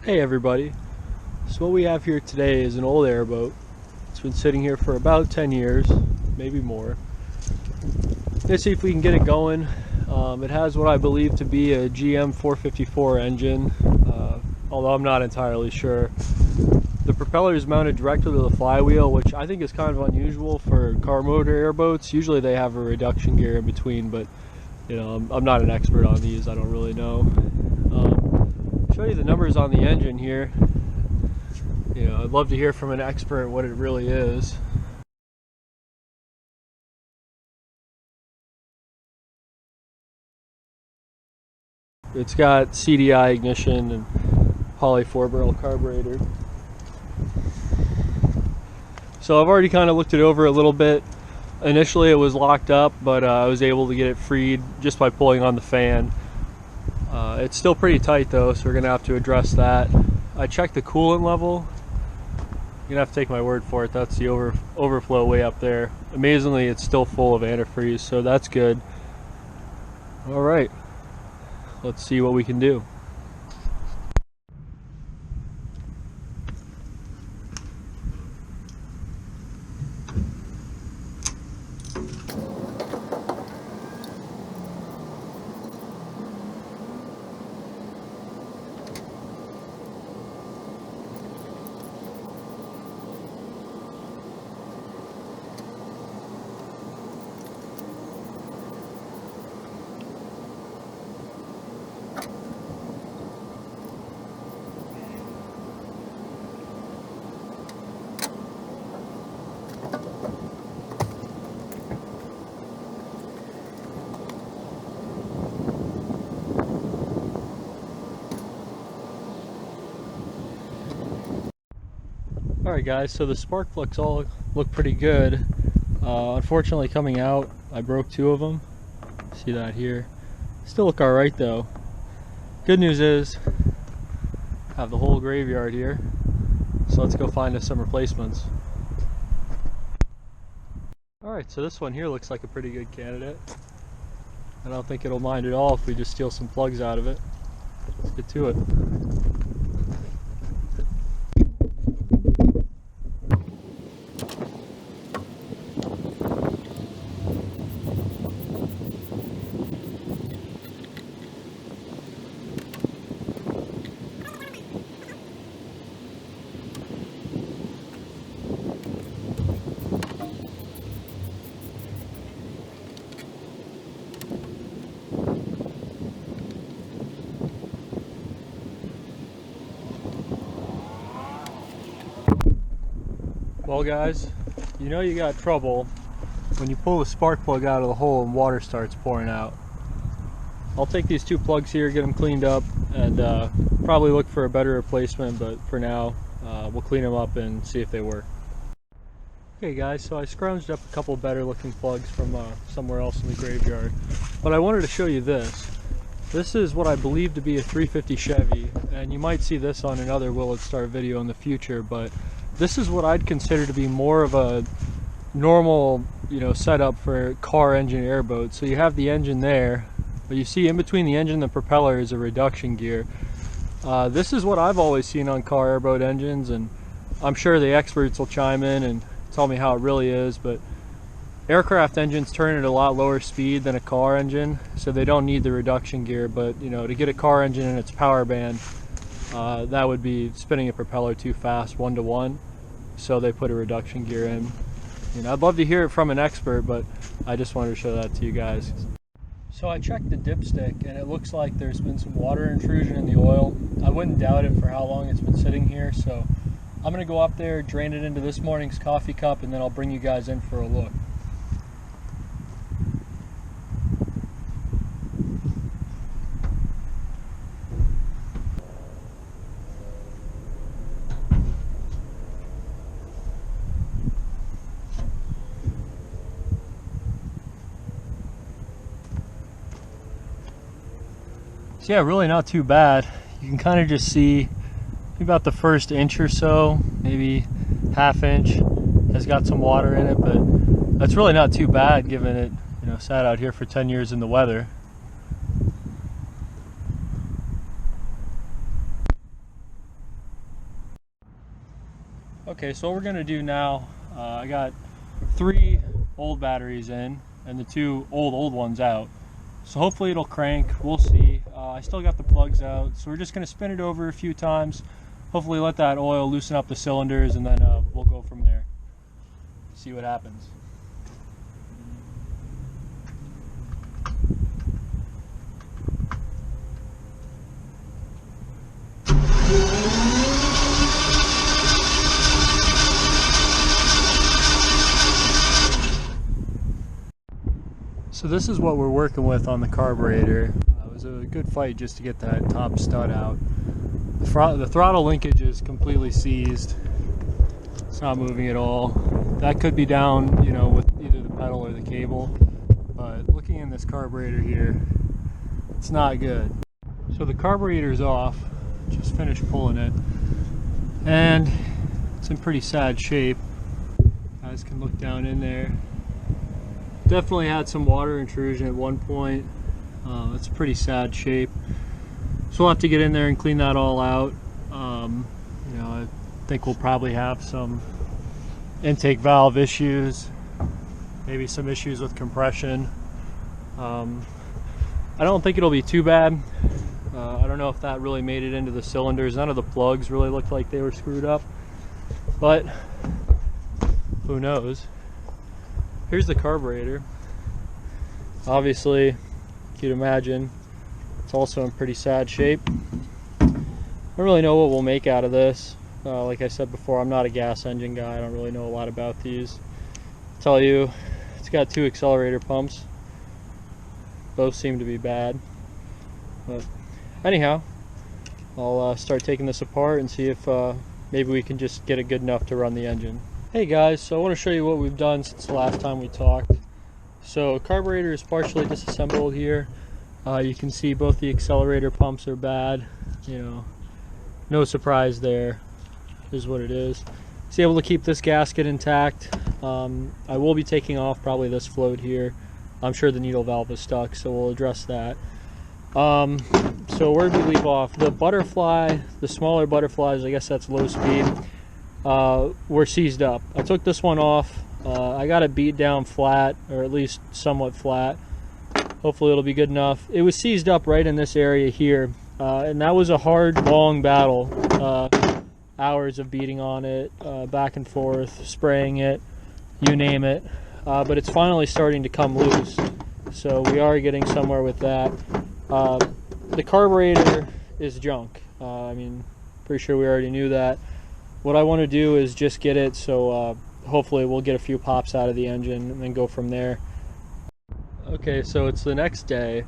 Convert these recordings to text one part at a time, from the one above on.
Hey everybody, so what we have here today is an old airboat. It's been sitting here for about 10 years, maybe more. Let's see if we can get it going. It has what I believe to be a GM 454 engine, although I'm not entirely sure. The propeller is mounted directly to the flywheel, which I think is kind of unusual for car motor airboats. Usually they have a reduction gear in between, but you know, I'm not an expert on these, I don't really know. Show you the numbers on the engine here. You know, I'd love to hear from an expert what it really is. It's got CDI ignition and Holley 4-barrel carburetor. So I've already kind of looked it over a little bit. Initially it was locked up, but I was able to get it freed just by pulling on the fan. It's still pretty tight though, so we're gonna have to address that. I checked the coolant level. You're gonna have to take my word for it. That's the overflow way up there. Amazingly, it's still full of antifreeze, so that's good. All right, let's see what we can do. Alright guys, so the spark plugs all look pretty good. Unfortunately coming out, I broke 2 of them. See that here. Still look alright though. Good news is, I have the whole graveyard here. So let's go find us some replacements. Alright, so this one here looks like a pretty good candidate. I don't think it'll mind at all if we just steal some plugs out of it. Let's get to it. Well guys, you know you got trouble when you pull the spark plug out of the hole and water starts pouring out. I'll take these 2 plugs here, get them cleaned up, and probably look for a better replacement, but for now we'll clean them up and see if they work. Okay guys, so I scrounged up a couple better looking plugs from somewhere else in the graveyard, but I wanted to show you this. This is what I believe to be a 350 Chevy, and you might see this on another Will It Start video in the future, but this is what I'd consider to be more of a normal, you know, setup for car engine airboat. So you have the engine there, but you see in between the engine and the propeller is a reduction gear. This is what I've always seen on car airboat engines, and I'm sure the experts will chime in and tell me how it really is, but aircraft engines turn at a lot lower speed than a car engine, so they don't need the reduction gear. But you know, to get a car engine in its power band, that would be spinning a propeller too fast, 1-to-1, so they put a reduction gear in. You know, I'd love to hear it from an expert, but I just wanted to show that to you guys. So I checked the dipstick, and it looks like there's been some water intrusion in the oil. I wouldn't doubt it for how long it's been sitting here, so I'm gonna go up there, drain it into this morning's coffee cup, and then I'll bring you guys in for a look. So yeah, really not too bad. You can kind of just see about the first inch or so, maybe ½ inch, has got some water in it, but that's really not too bad given it, you know, sat out here for 10 years in the weather. Okay, so what we're gonna do now, I got 3 old batteries in and the 2 old ones out. So hopefully it'll crank, we'll see. I still got the plugs out, so we're just gonna spin it over a few times, hopefully let that oil loosen up the cylinders, and then we'll go from there. See what happens. So this is what we're working with on the carburetor. It was a good fight just to get that top stud out. The throttle linkage is completely seized. It's not moving at all. That could be down, you know, with either the pedal or the cable. But looking in this carburetor here, it's not good. So the carburetor's off. Just finished pulling it. And it's in pretty sad shape. You guys can look down in there. Definitely had some water intrusion at one point. It's pretty sad shape. So we'll have to get in there and clean that all out. You know, I think we'll probably have some intake valve issues, maybe some issues with compression. I don't think it'll be too bad. I don't know if that really made it into the cylinders. None of the plugs really looked like they were screwed up, but who knows. Here's the carburetor. Obviously, you'd imagine it's also in pretty sad shape. I don't really know what we'll make out of this. Like I said before, I'm not a gas engine guy. I don't really know a lot about these. I'll tell you, it's got 2 accelerator pumps. Both seem to be bad. But anyhow, I'll start taking this apart and see if maybe we can just get it good enough to run the engine. Hey guys, so I want to show you what we've done since the last time we talked. So carburetor is partially disassembled here. You can see both the accelerator pumps are bad. You know, no surprise there. Is what it is. It's able to keep this gasket intact. I will be taking off probably this float here. I'm sure the needle valve is stuck, so we'll address that. So where did we leave off? The butterfly, the smaller butterflies, I guess that's low speed, were seized up. I took this one off. I got it beat down flat, or at least somewhat flat. Hopefully it'll be good enough. It was seized up right in this area here, and that was a hard, long battle. Hours of beating on it, back and forth, spraying it, you name it. But it's finally starting to come loose, so we are getting somewhere with that. The carburetor is junk. I mean, pretty sure we already knew that. What I want to do is just get it so hopefully we'll get a few pops out of the engine and then go from there. Okay, so it's the next day.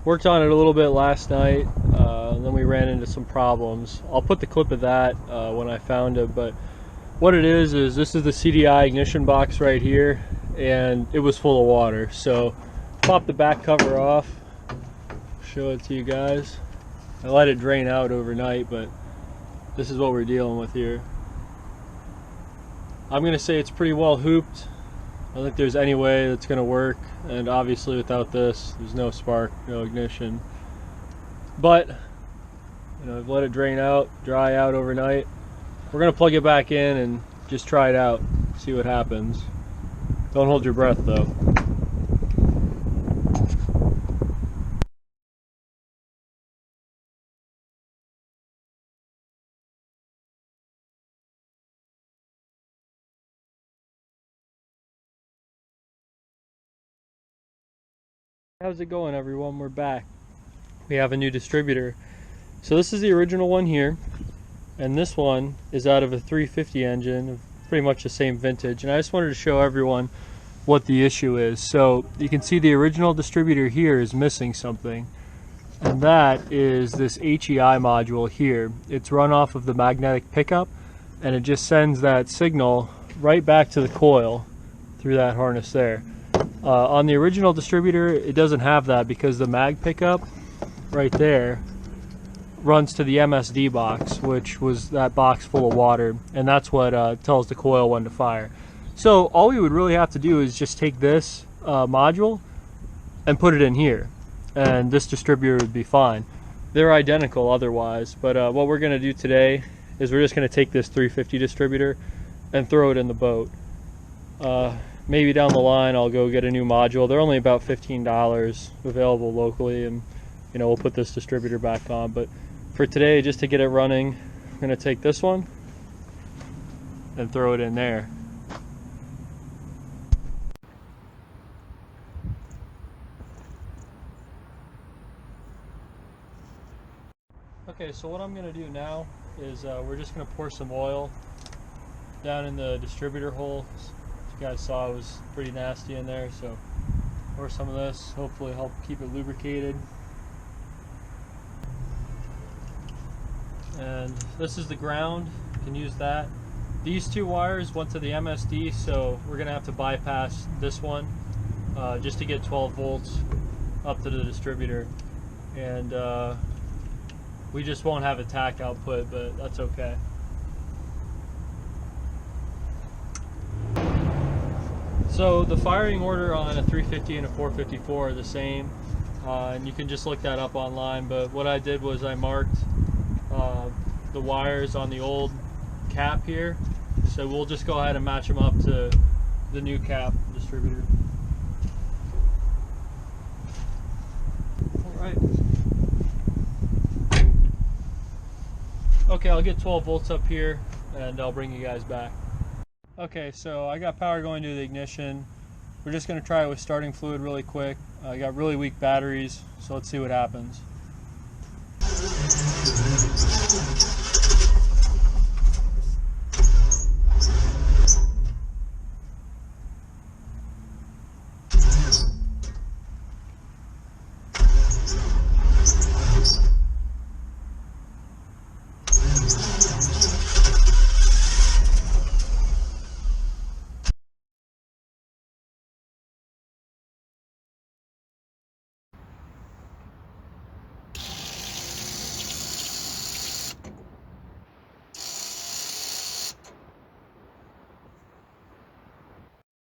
Worked on it a little bit last night, and then we ran into some problems. I'll put the clip of that when I found it, but what it is this is the CDI ignition box right here, and it was full of water. So pop the back cover off, show it to you guys. I let it drain out overnight, but this is what we're dealing with here. I'm gonna say it's pretty well hooped. I don't think there's any way that's gonna work, and obviously without this there's no spark, no ignition. But you know, I've let it drain out, dry out overnight. We're gonna plug it back in and just try it out, see what happens. Don't hold your breath though. How's it going, everyone? We're back. We have a new distributor. So this is the original one here, and this one is out of a 350 engine of pretty much the same vintage, and I just wanted to show everyone what the issue is. So you can see the original distributor here is missing something, and that is this HEI module here. It's run off of the magnetic pickup, and it just sends that signal right back to the coil through that harness there. On the original distributor, it doesn't have that because the mag pickup right there runs to the MSD box, which was that box full of water, and that's what tells the coil when to fire. So all we would really have to do is just take this module and put it in here, and this distributor would be fine. They're identical otherwise, but what we're going to do today is we're just going to take this 350 distributor and throw it in the boat. Maybe down the line I'll go get a new module. They're only about $15 available locally, and you know, we'll put this distributor back on. But for today, just to get it running, I'm going to take this one and throw it in there. Okay, so what I'm going to do now is we're just going to pour some oil down in the distributor hole. As you guys saw, it was pretty nasty in there, so pour some of this, hopefully help keep it lubricated. And this is the ground, you can use that. These two wires went to the MSD, so we're going to have to bypass this one just to get 12 volts up to the distributor. And we just won't have a tack output, but that's okay. So the firing order on a 350 and a 454 are the same, and you can just look that up online. But what I did was I marked the wires on the old cap here, so we'll just go ahead and match them up to the new cap distributor. All right. Okay, I'll get 12 volts up here and I'll bring you guys back. Okay, so I got power going to the ignition. We're just going to try it with starting fluid really quick. I got really weak batteries, so let's see what happens.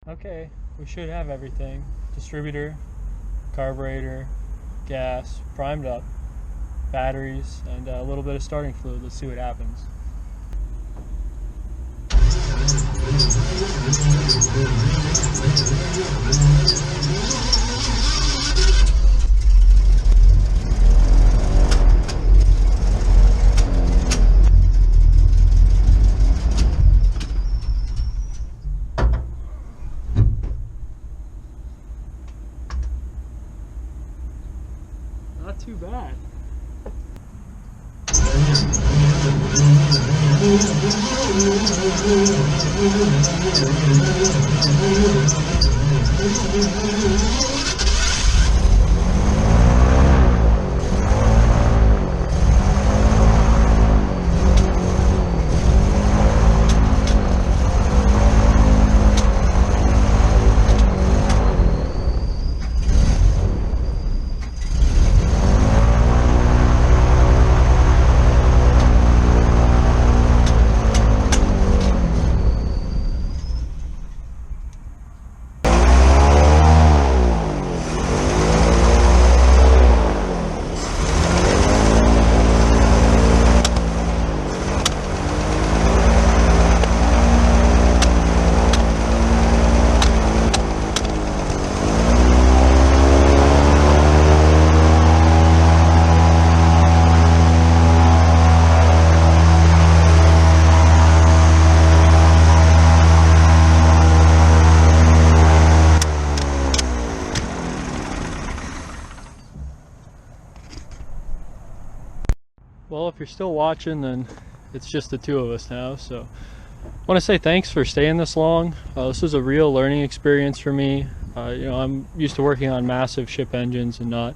Okay, we should have everything. Distributor, carburetor, gas, primed up, batteries, and a little bit of starting fluid. Let's see what happens. Not too bad. Well, if you're still watching, then it's just the two of us now. So I want to say thanks for staying this long. This was a real learning experience for me. You know, I'm used to working on massive ship engines and not,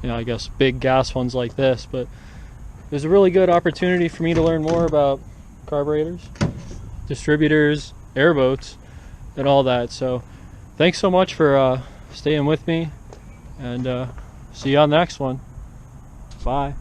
you know, I guess big gas ones like this. But it was a really good opportunity for me to learn more about carburetors, distributors, airboats, and all that. So thanks so much for staying with me, and see you on the next one. Bye.